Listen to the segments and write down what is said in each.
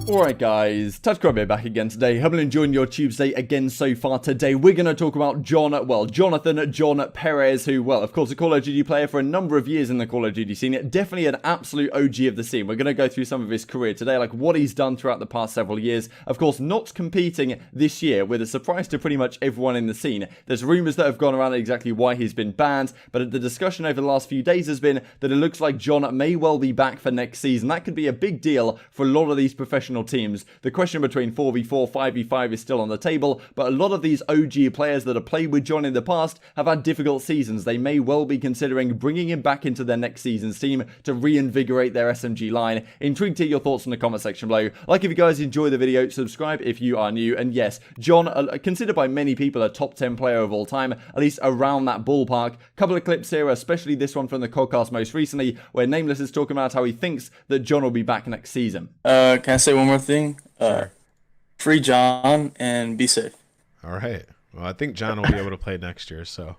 Alright guys, TouchCrab back again today. Hope you're enjoying your Tuesday again so far. Today we're going to talk about Jonathan John Perez, who, well, of course, a Call of Duty player for a number of years in the Call of Duty scene. Definitely an absolute OG of the scene. We're going to go through some of his career today, like what he's done throughout the past several years. Of course, not competing this year, with a surprise to pretty much everyone in the scene. There's rumours that have gone around exactly why he's been banned, but the discussion over the last few days has been that it looks like John may well be back for next season. That could be a big deal for a lot of these professional teams. The question between 4v4, 5v5 is still on the table, but a lot of these OG players that have played with John in the past have had difficult seasons. They may well be considering bringing him back into their next season's team to reinvigorate their SMG line. Intrigued to hear your thoughts in the comment section below. Like if you guys enjoy the video, subscribe if you are new, and yes, John, considered by many people a top 10 player of all time, at least around that ballpark. Couple of clips here, especially this one from the podcast most recently, where Nameless is talking about how he thinks that John will be back next season. Can I say one more thing? Free John and be safe. All right. Well, I think John will be able to play next year, so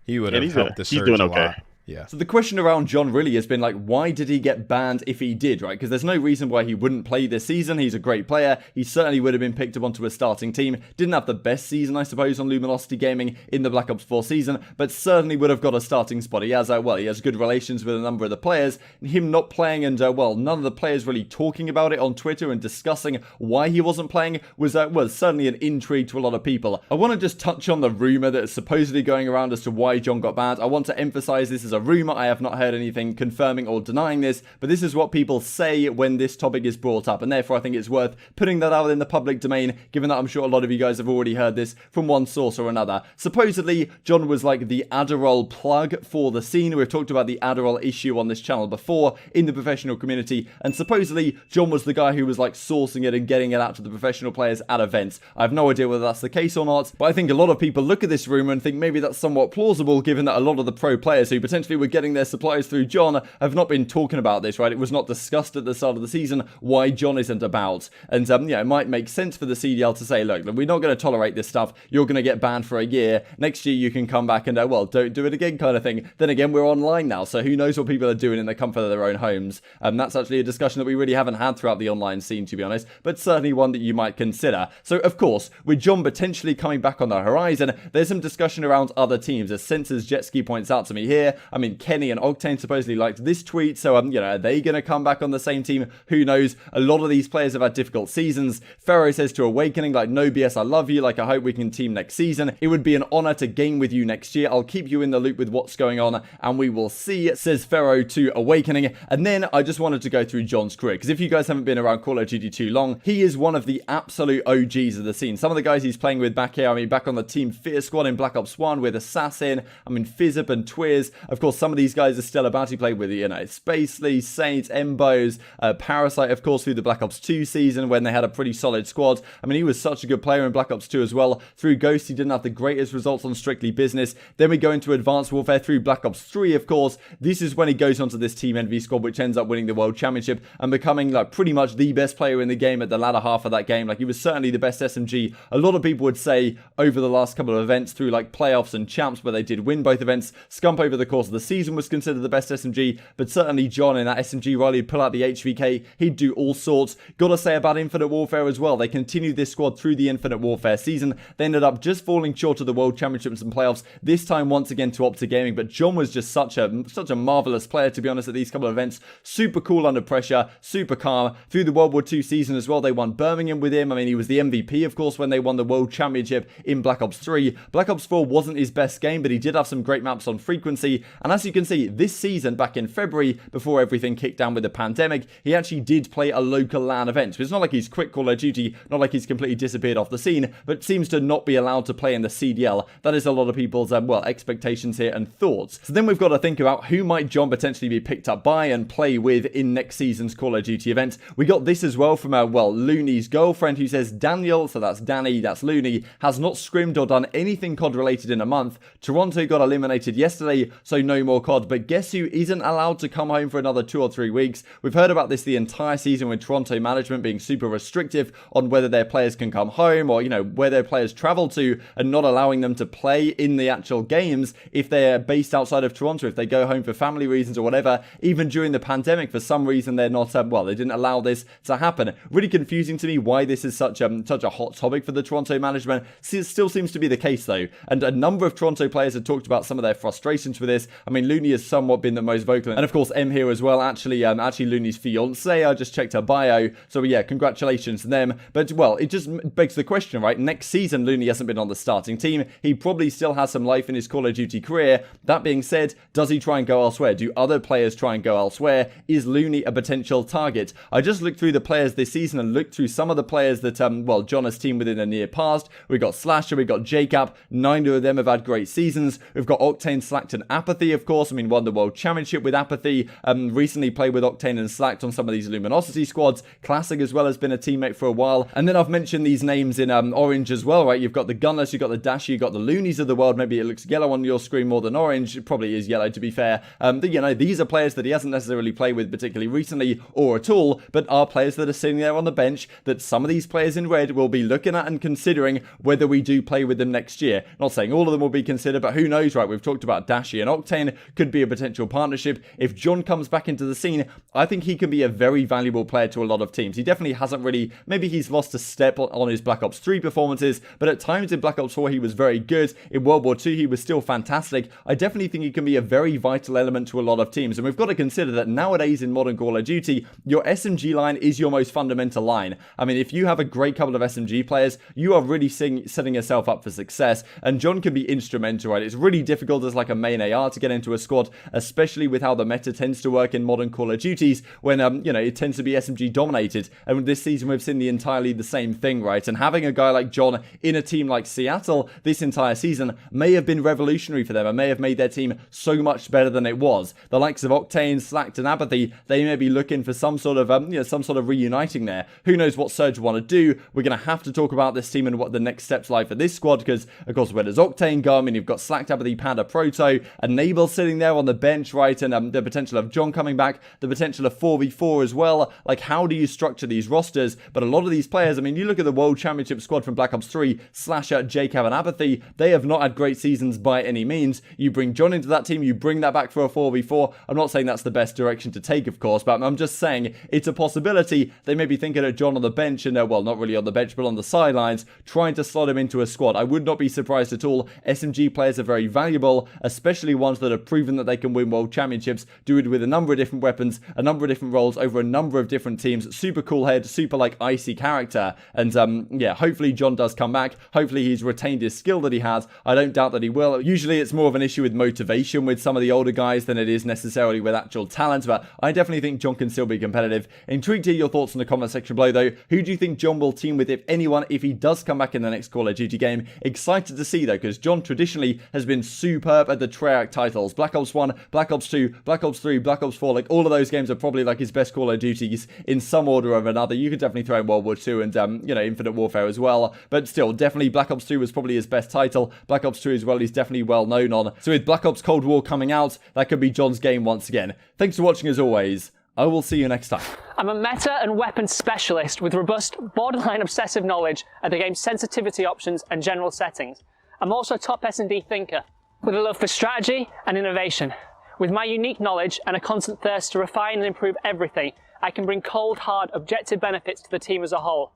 he would have helped the surge a lot. Yeah. So the question around John really has been like, why did he get banned if he did, right? Because there's no reason why he wouldn't play this season. He's a great player. He certainly would have been picked up onto a starting team. Didn't have the best season, I suppose, on Luminosity Gaming in the Black Ops 4 season, but certainly would have got a starting spot. He has, he has good relations with a number of the players. Him not playing and, none of the players really talking about it on Twitter and discussing why he wasn't playing was certainly an intrigue to a lot of people. I want to just touch on the rumor that is supposedly going around as to why John got banned. I want to emphasize this is a rumor. I have not heard anything confirming or denying this, but this is what people say when this topic is brought up, and therefore I think it's worth putting that out in the public domain, given that I'm sure a lot of you guys have already heard this from one source or another. Supposedly, John was like the Adderall plug for the scene. We've talked about the Adderall issue on this channel before in the professional community, and supposedly John was the guy who was like sourcing it and getting it out to the professional players at events. I have no idea whether that's the case or not, but I think a lot of people look at this rumor and think maybe that's somewhat plausible, given that a lot of the pro players who potentially were getting their supplies through John have not been talking about this, right? It was not discussed at the start of the season why John isn't about. And it might make sense for the CDL to say, look, we're not going to tolerate this stuff. You're going to get banned for a year. Next year you can come back and, don't do it again kind of thing. Then again, we're online now, so who knows what people are doing in the comfort of their own homes. That's actually a discussion that we really haven't had throughout the online scene, to be honest, but certainly one that you might consider. So, of course, with John potentially coming back on the horizon, there's some discussion around other teams. As Sensors Jetski points out to me here, Kenny and Octane supposedly liked this tweet, so are they going to come back on the same team? Who knows? A lot of these players have had difficult seasons. Pharaoh says to Awakening, like, no BS, I love you, like, I hope we can team next season. It would be an honor to game with you next year. I'll keep you in the loop with what's going on, and we will see, says Pharaoh to Awakening. And then I just wanted to go through John's career, because if you guys haven't been around Call of Duty too long, he is one of the absolute OGs of the scene. Some of the guys he's playing with back here, back on the Team Fear squad in Black Ops 1 with Assassin, Fizzip and Twiz. Of course, some of these guys are still about. He played with, Spacely, Saints, Embos, Parasite, of course, through the Black Ops 2 season when they had a pretty solid squad. He was such a good player in Black Ops 2 as well. Through Ghost, he didn't have the greatest results on Strictly Business. Then we go into Advanced Warfare through Black Ops 3, of course. This is when he goes onto this Team Envy squad, which ends up winning the World Championship and becoming, pretty much the best player in the game at the latter half of that game. He was certainly the best SMG. A lot of people would say over the last couple of events through, playoffs and champs, where they did win both events. Scump over the course of the season was considered the best SMG, but certainly John in that SMG rally would pull out the HVK. He'd do all sorts. Gotta say about Infinite Warfare as well. They continued this squad through the Infinite Warfare season. They ended up just falling short of the World Championships and playoffs, this time once again to OpTic Gaming, but John was just such a marvelous player, to be honest, at these couple of events. Super cool under pressure, super calm. Through the World War II season as well, they won Birmingham with him. He was the MVP, of course, when they won the World Championship in Black Ops 3. Black Ops 4 wasn't his best game, but he did have some great maps on Frequency, and as you can see, this season, back in February, before everything kicked down with the pandemic, he actually did play a local LAN event. So it's not like he's quit Call of Duty, not like he's completely disappeared off the scene, but seems to not be allowed to play in the CDL. That is a lot of people's, expectations here and thoughts. So then we've got to think about who might John potentially be picked up by and play with in next season's Call of Duty event. We got this as well from, Looney's girlfriend, who says, Daniel, so that's Danny, that's Looney, has not scrimmed or done anything COD related in a month. Toronto got eliminated yesterday, so no more CoD, but guess who isn't allowed to come home for another 2 or 3 weeks? We've heard about this the entire season, with Toronto management being super restrictive on whether their players can come home, or, you know, where their players travel to, and not allowing them to play in the actual games if they're based outside of Toronto, if they go home for family reasons or whatever. Even during the pandemic, for some reason, they're not, well, they didn't allow this to happen. Really confusing to me why this is such a hot topic for the Toronto management. It still seems to be the case, though, and a number of Toronto players have talked about some of their frustrations with this. I mean, Looney has somewhat been the most vocal, and of course M here as well, actually Looney's fiance. I just checked her bio, so yeah, congratulations to them. But well, it just begs the question, right? Next season Looney hasn't been on the starting team. He probably still has some life in his Call of Duty career. That being said, does he try and go elsewhere? Do other players try and go elsewhere? Is Looney a potential target? I just looked through the players this season and looked through some of the players that well, John has teamed with in the near past. We got Slasher, we got Jacob. Neither of them have had great seasons. We've got Octane, Slacked, and Apathy, of course. I mean, won the World Championship with Apathy. Recently played with Octane and Slacked on some of these Luminosity squads. Classic as well has been a teammate for a while. And then I've mentioned these names in orange as well, right? You've got the Gunless, you've got the Dashy, you've got the Loonies of the world. Maybe it looks yellow on your screen more than orange. It probably is yellow, to be fair. But, you know, these are players that he hasn't necessarily played with particularly recently or at all, but are players that are sitting there on the bench that some of these players in red will be looking at and considering whether we do play with them next year. Not saying all of them will be considered, but who knows, right? We've talked about Dashy and Octane, could be a potential partnership. If John comes back into the scene, I think he can be a very valuable player to a lot of teams. He definitely hasn't really, maybe he's lost a step on his Black Ops 3 performances, but at times in Black Ops 4 he was very good. In World War 2 he was still fantastic. I definitely think he can be a very vital element to a lot of teams, and we've got to consider that nowadays in modern Call of Duty, your SMG line is your most fundamental line. I mean, if you have a great couple of SMG players, you are really setting yourself up for success, and John can be instrumental, right? It's really difficult as like a main AR to get into a squad, especially with how the meta tends to work in modern Call of Duties when, you know, it tends to be SMG dominated, and this season we've seen entirely the same thing, right? And having a guy like John in a team like Seattle this entire season may have been revolutionary for them and may have made their team so much better than it was. The likes of Octane, Slacked, and Apathy, they may be looking for some sort of, you know, some sort of reuniting there. Who knows what Surge want to do? We're going to have to talk about this team and what the next steps like for this squad, because, of course, where does Octane go? I mean, you've got Slacked, Apathy, Panda, Proto, and Nabel sitting there on the bench, right? And the potential of John coming back, the potential of 4v4 as well. Like, how do you structure these rosters? But a lot of these players, I mean, you look at the World Championship squad from Black Ops 3, Slasher, Jacob, and Apathy, they have not had great seasons by any means. You bring John into that team, you bring that back for a 4v4. I'm not saying that's the best direction to take, of course, but I'm just saying it's a possibility. They may be thinking of John on the bench, and well, not really on the bench, but on the sidelines, trying to slot him into a squad. I would not be surprised at all. SMG players are very valuable, especially ones that have proven that they can win world championships, do it with a number of different weapons, a number of different roles over a number of different teams. Super cool head, super like icy character, and yeah, hopefully John does come back. Hopefully he's retained his skill that he has. I don't doubt that he will. Usually it's more of an issue with motivation with some of the older guys than it is necessarily with actual talent, but I definitely think John can still be competitive. Intrigued to hear your thoughts in the comment section below though. Who do you think John will team with, if anyone, if he does come back in the next Call of Duty game? Excited to see though, because John traditionally has been superb at the Treyarch titles. Black Ops 1, Black Ops 2, Black Ops 3, Black Ops 4, like all of those games are probably like his best Call of Duties in some order or another. You could definitely throw in World War 2 and, you know, Infinite Warfare as well, but still, definitely Black Ops 2 was probably his best title. Black Ops 2 as well, he's definitely well known on. So with Black Ops Cold War coming out, that could be John's game once again. Thanks for watching as always. I will see you next time. I'm a meta and weapons specialist with robust, borderline obsessive knowledge of the game's sensitivity options and general settings. I'm also a top S&D thinker, with a love for strategy and innovation. With my unique knowledge and a constant thirst to refine and improve everything, I can bring cold, hard, objective benefits to the team as a whole.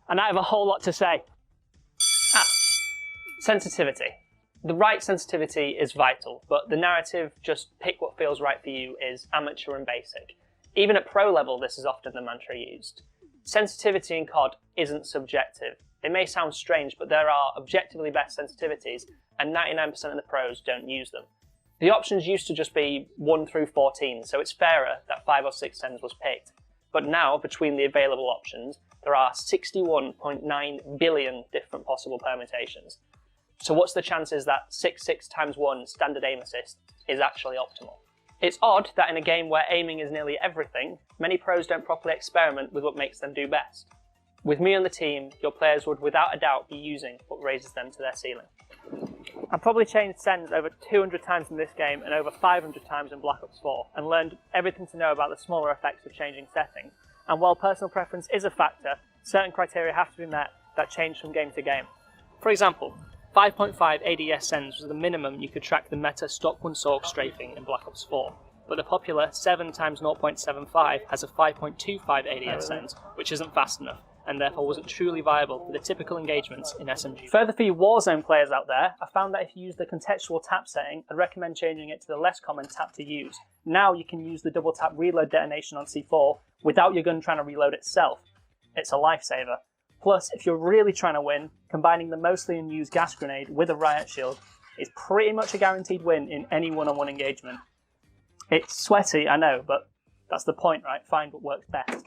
And I have a whole lot to say. Sensitivity. The right sensitivity is vital, but the narrative, just pick what feels right for you, is amateur and basic. Even at pro level, this is often the mantra used. Sensitivity in CoD isn't subjective. It may sound strange, but there are objectively best sensitivities, and 99% of the pros don't use them. The options used to just be 1 through 14, so it's fairer that 5 or 6 sens was picked. But now, between the available options, there are 61.9 billion different possible permutations. So what's the chances that 6 times 1 standard aim assist is actually optimal? It's odd that in a game where aiming is nearly everything, many pros don't properly experiment with what makes them do best. With me on the team, your players would without a doubt be using what raises them to their ceiling. I've probably changed sends over 200 times in this game and over 500 times in Black Ops 4, and learned everything to know about the smaller effects of changing settings. And while personal preference is a factor, certain criteria have to be met that change from game to game. For example, 5.5 ADS sends was the minimum you could track the meta stock 1 Sorg strafing in Black Ops 4, but the popular 7 x 0.75 has a 5.25 ADS sends, which isn't fast enough, and therefore wasn't truly viable for the typical engagements in SMG. Further for you Warzone players out there, I found that if you use the contextual tap setting, I'd recommend changing it to the less common tap to use. Now you can use the double tap reload detonation on C4 without your gun trying to reload itself. It's a lifesaver. Plus, if you're really trying to win, combining the mostly unused gas grenade with a riot shield is pretty much a guaranteed win in any one-on-one engagement. It's sweaty, I know, but that's the point, right? Find what works best.